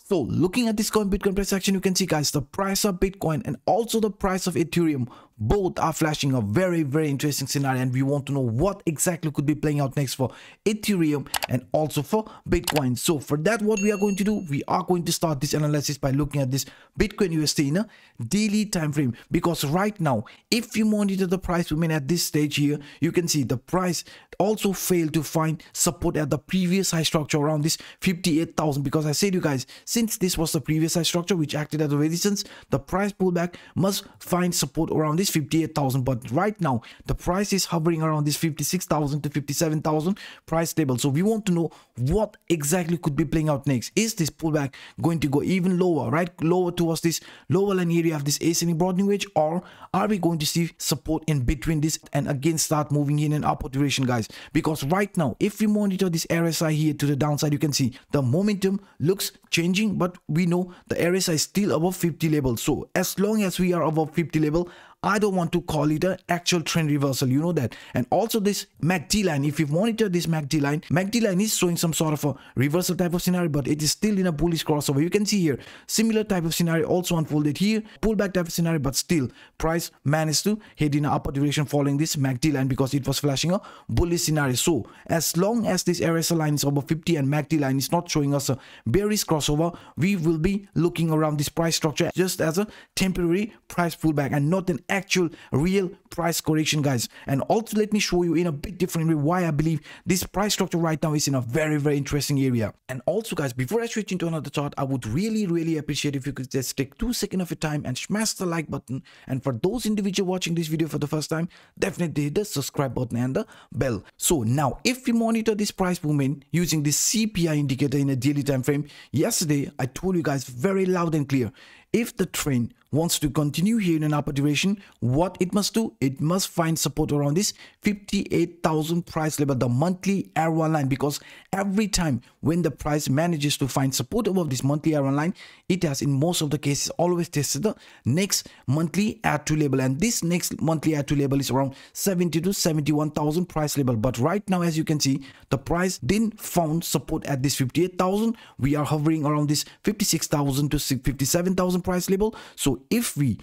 So looking at this Bitcoin price action, you can see guys, the price of Bitcoin and also the price of Ethereum both are flashing a very interesting scenario, and we want to know what exactly could be playing out next for Ethereum and also for Bitcoin. So for that, what we are going to do, we are going to start this analysis by looking at this Bitcoin USD in a daily time frame, because right now if you monitor the price movement at this stage here, you can see the price also failed to find support at the previous high structure around this 58,000, because I said you guys, since this was the previous high structure which acted as a resistance, the price pullback must find support around this 58,000. But right now the price is hovering around this 56,000 to 57,000 price level. So we want to know what exactly could be playing out next. Is this pullback going to go even lower, right, lower towards this lower line area of this ascending broadening wedge, or are we going to see support in between this and again start moving in an upward direction, guys? Because right now if we monitor this RSI here to the downside, you can see the momentum looks changing, but we know the RSI is still above 50 level. So as long as we are above 50 level, I don't want to call it an actual trend reversal, you know that. And also this MACD line, if you monitor this MACD line is showing some sort of a reversal type of scenario, but it is still in a bullish crossover. You can see here similar type of scenario also unfolded here, pullback type of scenario, but still price managed to head in an upper direction following this MACD line because it was flashing a bullish scenario. So as long as this RSI line is above 50 and MACD line is not showing us a bearish crossover, we will be looking around this price structure just as a temporary price pullback and not an actual real price correction, guys. And also let me show you in a bit different way why I believe this price structure right now is in a very interesting area. And also guys, before I switch into another chart, I would really appreciate if you could just take 2 seconds of your time and smash the like button, and for those individuals watching this video for the first time, definitely hit the subscribe button and the bell. So now if we monitor this price movement using this CPI indicator in a daily time frame, yesterday I told you guys very loud and clear, if the trend wants to continue here in an upper direction, what it must do, it must find support around this 58,000 price level, the monthly R1 line, because every time when the price manages to find support above this monthly R1 line, it has in most of the cases always tested the next monthly R2 level, and this next monthly R2 level is around 70 to 71,000 price level. But right now as you can see, the price didn't found support at this 58,000. we are hovering around this 56,000 to 57,000 price level. So if we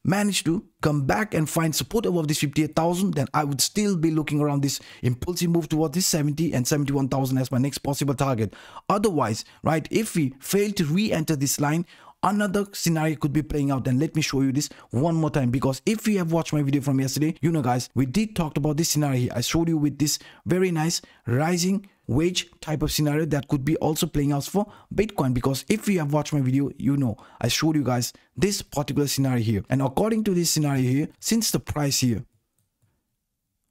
manage to come back and find support above this 58,000, then I would still be looking around this impulsive move towards this 70 and 71,000 as my next possible target. Otherwise, right, if we fail to re-enter this line, another scenario could be playing out. And let me show you this one more time, because if you have watched my video from yesterday, you know guys, we did talk about this scenario here. I showed you with this very nice rising wedge type of scenario that could be also playing out for Bitcoin, because if you have watched my video, you know I showed you guys this particular scenario here. And according to this scenario here, since the price here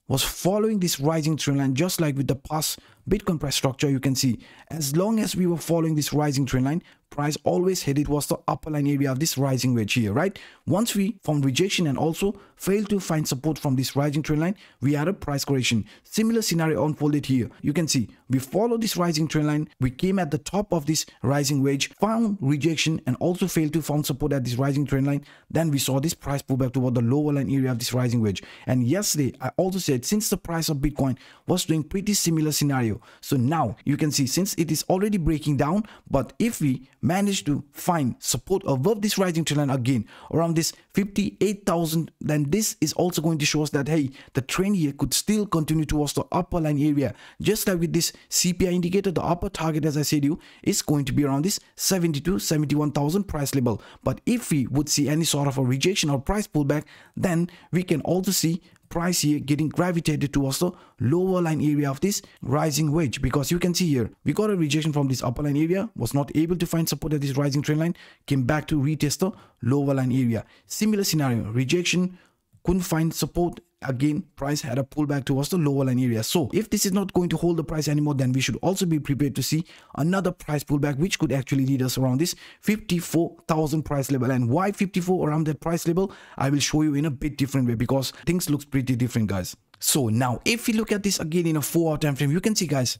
was following this rising trend line, just like with the past Bitcoin price structure, you can see as long as we were following this rising trend line, price always headed towards the upper line area of this rising wedge here, right? Once we found rejection and also failed to find support from this rising trend line, we had a price correction. Similar scenario unfolded here. You can see we followed this rising trend line, we came at the top of this rising wedge, found rejection and also failed to find support at this rising trend line. Then we saw this price pullback toward the lower line area of this rising wedge. And yesterday I also said, since the price of Bitcoin was doing pretty similar scenario, so now you can see since it is already breaking down, but if we manage to find support above this rising trend line again around this 58,000, then this is also going to show us that hey, the trend here could still continue towards the upper line area. Just like with this CPI indicator, the upper target, as I said you, is going to be around this 70 to 71,000 price level. But if we would see any sort of a rejection or price pullback, then we can also see price here getting gravitated towards the lower line area of this rising wedge, because you can see here we got a rejection from this upper line area, was not able to find support at this rising trend line, came back to retest the lower line area. Similar scenario, rejection, couldn't find support, again price had a pullback towards the lower line area. So if this is not going to hold the price anymore, then we should also be prepared to see another price pullback, which could actually lead us around this 54,000 price level. And why 54 around that price level, I will show you in a bit different way, because things looks pretty different, guys. So now if we look at this again in a 4-hour time frame, you can see guys,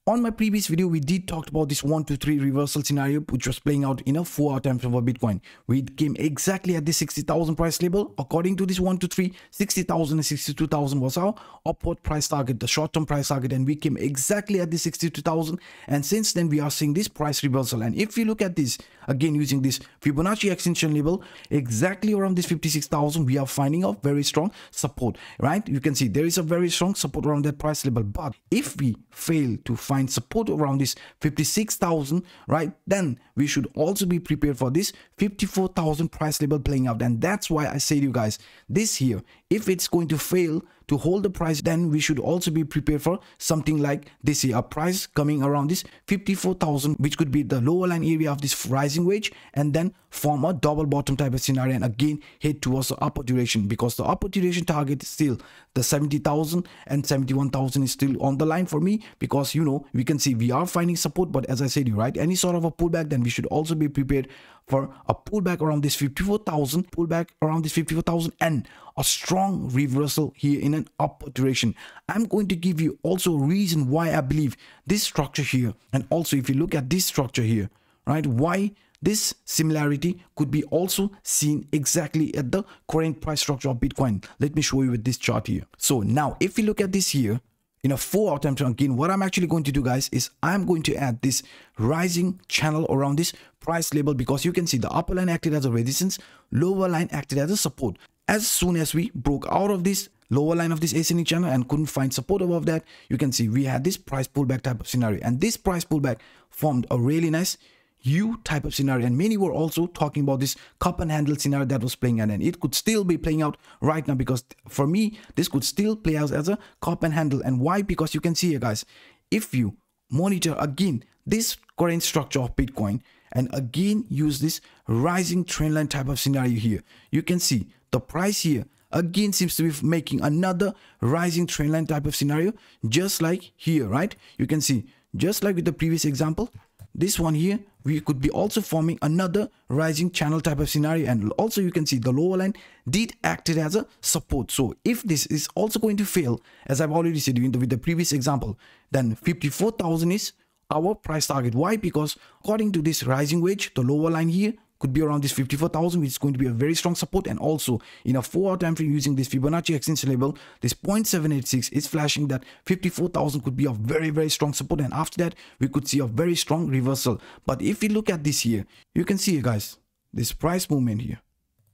On my previous video, we did talk about this 1 2 3 reversal scenario, which was playing out in a 4-hour time frame for Bitcoin. We came exactly at the 60,000 price level. According to this 1 2 3, 60,000 and 62,000 was our upward price target, the short-term price target, and we came exactly at the 62,000. And since then, we are seeing this price reversal. And if you look at this again using this Fibonacci extension level, exactly around this 56,000, we are finding a very strong support. Right? You can see there is a very strong support around that price level. But if we fail to find support around this 56,000, right, then we should also be prepared for this 54,000 price level playing out. And that's why I say to you guys, this here, if it's going to fail to hold the price, then we should also be prepared for something like this here, a price coming around this 54,000, which could be the lower line area of this rising wedge, and then form a double bottom type of scenario and again head towards the upper duration, because the upper duration target is still the 70,000 and 71,000 is still on the line for me, because you know, we can see we are finding support. But as I said, right, any sort of a pullback, then we should also be prepared for a pullback around this 54,000, pullback around this 54,000, and a strong reversal here in an upper direction. I'm going to give you also a reason why I believe this structure here, and also if you look at this structure here, right, why this similarity could be also seen exactly at the current price structure of Bitcoin. Let me show you with this chart here. So now if you look at this here in a 4-hour time frame, again, what I'm actually going to do, guys, is I'm going to add this rising channel around this price level, because you can see the upper line acted as a resistance, lower line acted as a support. As soon as we broke out of this lower line of this ascending channel and couldn't find support above that, you can see we had this price pullback type of scenario, and this price pullback formed a really nice U type of scenario. And many were also talking about this cup and handle scenario that was playing out, and it could still be playing out right now, because for me this could still play out as a cup and handle. And why? Because you can see here, guys, if you monitor again this current structure of Bitcoin and again use this rising trend line type of scenario here, you can see the price here again seems to be making another rising trend line type of scenario, just like here, right? You can see just like with the previous example, this one here, we could be also forming another rising channel type of scenario. And also you can see the lower line did acted as a support. So if this is also going to fail, as I've already said with the previous example, then 54,000 is our price target. Why? Because according to this rising wedge, the lower line here could be around this 54,000, which is going to be a very strong support. And also in a 4-hour time frame using this Fibonacci extension level, this 0.786 is flashing that 54,000 could be a very, very strong support. And after that, we could see a very strong reversal. But if we look at this here, you can see, guys, this price movement here,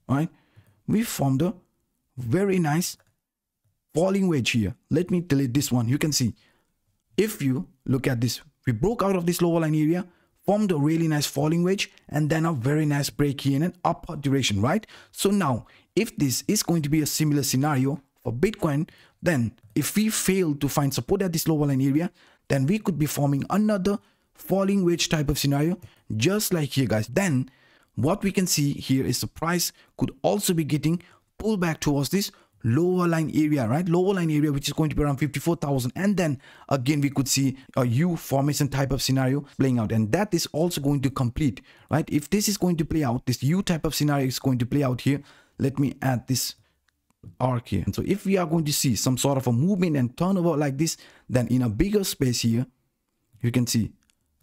right? We formed a very nice falling wedge here. Let me delete this one. You can see, if you look at this, we broke out of this lower line area, formed a really nice falling wedge, and then a very nice break here in an upper direction, right? So now, if this is going to be a similar scenario for Bitcoin, then if we fail to find support at this lower line area, then we could be forming another falling wedge type of scenario, just like here, guys. Then what we can see here is the price could also be getting pulled back towards this lower line area, right? Lower line area, which is going to be around 54,000, and then again we could see a U formation type of scenario playing out, and that is also going to complete, right? If this is going to play out, this U type of scenario is going to play out here. Let me add this arc here. And so if we are going to see some sort of a movement and turnover like this, then in a bigger space here, you can see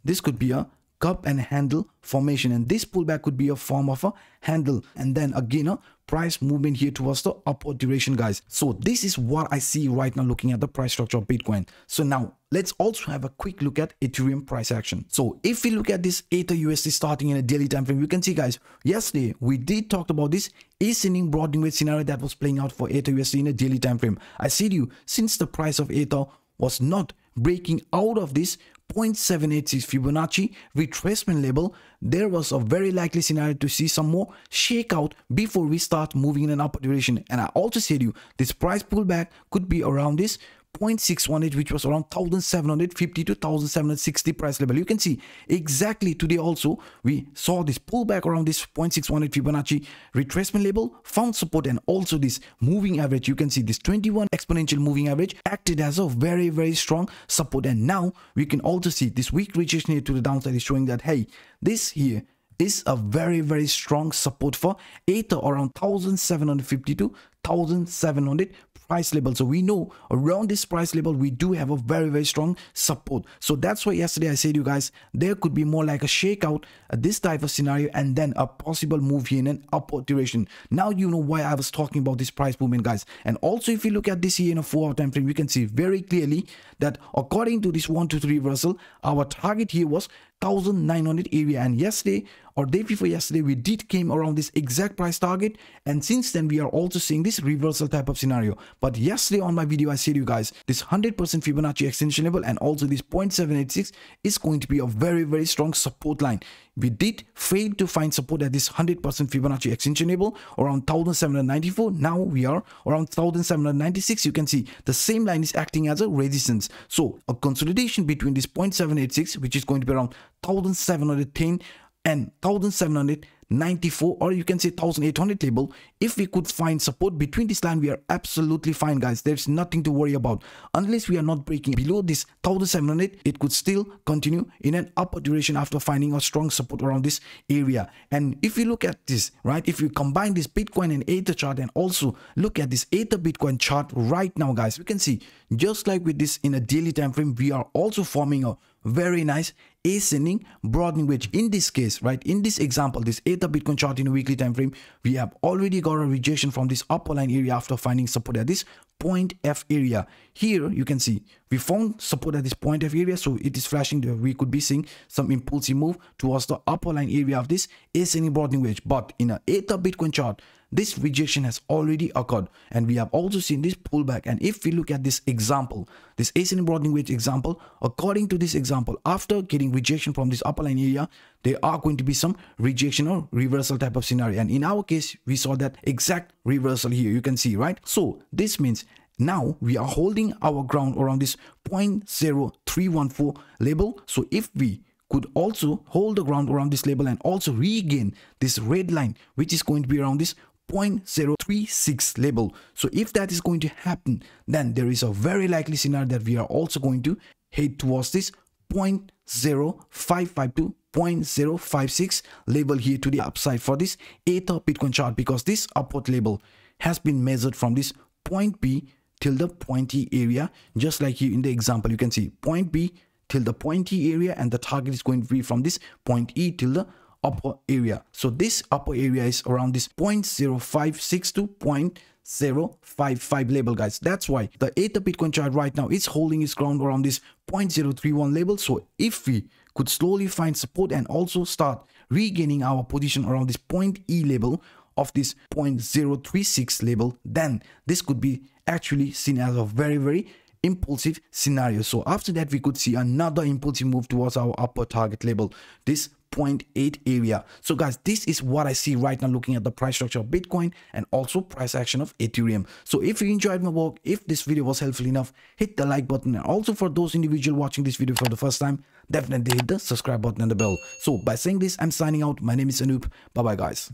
this could be a cup and handle formation, and this pullback could be a form of a handle, and then again a price movement here towards the upward direction, guys. So this is what I see right now looking at the price structure of Bitcoin. So now let's also have a quick look at Ethereum price action. So if we look at this ETHERUSD starting in a daily time frame, you can see, guys, yesterday we did talk about this ascending broadening wedge scenario that was playing out for ETHERUSD in a daily time frame. I said to you, since the price of Ether was not breaking out of this 0.786 Fibonacci retracement level, there was a very likely scenario to see some more shakeout before we start moving in an upward direction. And I also said to you, this price pullback could be around this 0.618, which was around 1,750 to 1,760 price level. You can see exactly today also we saw this pullback around this 0.618 Fibonacci retracement level, found support, and also this moving average. You can see this 21 exponential moving average acted as a very, very strong support. And now we can also see this weak rejection here to the downside is showing that, hey, this here is a very, very strong support for Ether around 1,750 to 1,700 price level. So we know around this price level we do have a very strong support. So that's why yesterday I said to you guys there could be more like a shakeout, this type of scenario, and then a possible move here in an upward direction. Now you know why I was talking about this price movement, guys. And also if you look at this here in a 4-hour time frame, you can see very clearly that according to this 1 2 3 reversal, our target here was 1900 area, and yesterday or day before yesterday we did came around this exact price target, and since then we are also seeing this reversal type of scenario. But yesterday on my video I said to you guys this 100% Fibonacci extension level and also this 0.786 is going to be a very strong support line. We did fail to find support at this 100% Fibonacci extension level around 1794. Now we are around 1796. You can see the same line is acting as a resistance. So a consolidation between this 0.786, which is going to be around 1710 and 1794, or you can say 1800 level. If we could find support between this line, we are absolutely fine, guys. There's nothing to worry about. Unless we are not breaking below this 1700, it could still continue in an upward direction after finding a strong support around this area. And if you look at this, right, if you combine this Bitcoin and Ether chart and also look at this Ether Bitcoin chart right now, guys, we can see just like with this in a daily time frame, we are also forming a very nice ascending broadening wedge. In this case, right, in this example, this Ether Bitcoin chart in a weekly time frame, we have already got a rejection from this upper line area after finding support at this point F area. Here you can see we found support at this point F area, so it is flashing there. We could be seeing some impulsive move towards the upper line area of this ascending broadening wedge. But in a Ether Bitcoin chart, this rejection has already occurred, and we have also seen this pullback. And if we look at this example, this ascending broadening wedge example, according to this example, after getting rejection from this upper line area, there are going to be some rejection or reversal type of scenario. And in our case, we saw that exact reversal here, you can see, right? So this means now we are holding our ground around this 0.0314 level. So if we could also hold the ground around this level and also regain this red line, which is going to be around this 0.036 level. So if that is going to happen, then there is a very likely scenario that we are also going to head towards this 0.0552 to 0.056 level here to the upside for this Ether Bitcoin chart, because this upward level has been measured from this point B till the point E area. Just like here in the example, you can see point B till the point E area, and the target is going to be from this point E till the upper area. So this upper area is around this 0.056 to 0.055 level, guys. That's why the Ether Bitcoin chart right now is holding its ground around this 0.031 level. So if we could slowly find support and also start regaining our position around this point E level of this 0.036 level, then this could be actually seen as a very impulsive scenario. So after that, we could see another impulsive move towards our upper target level, this 0.8 area. So guys, this is what I see right now looking at the price structure of Bitcoin and also price action of Ethereum. So if you enjoyed my work, if this video was helpful enough, hit the like button, and also for those individuals watching this video for the first time, definitely hit the subscribe button and the bell. So by saying this, I'm signing out. My name is Anup. Bye bye, guys.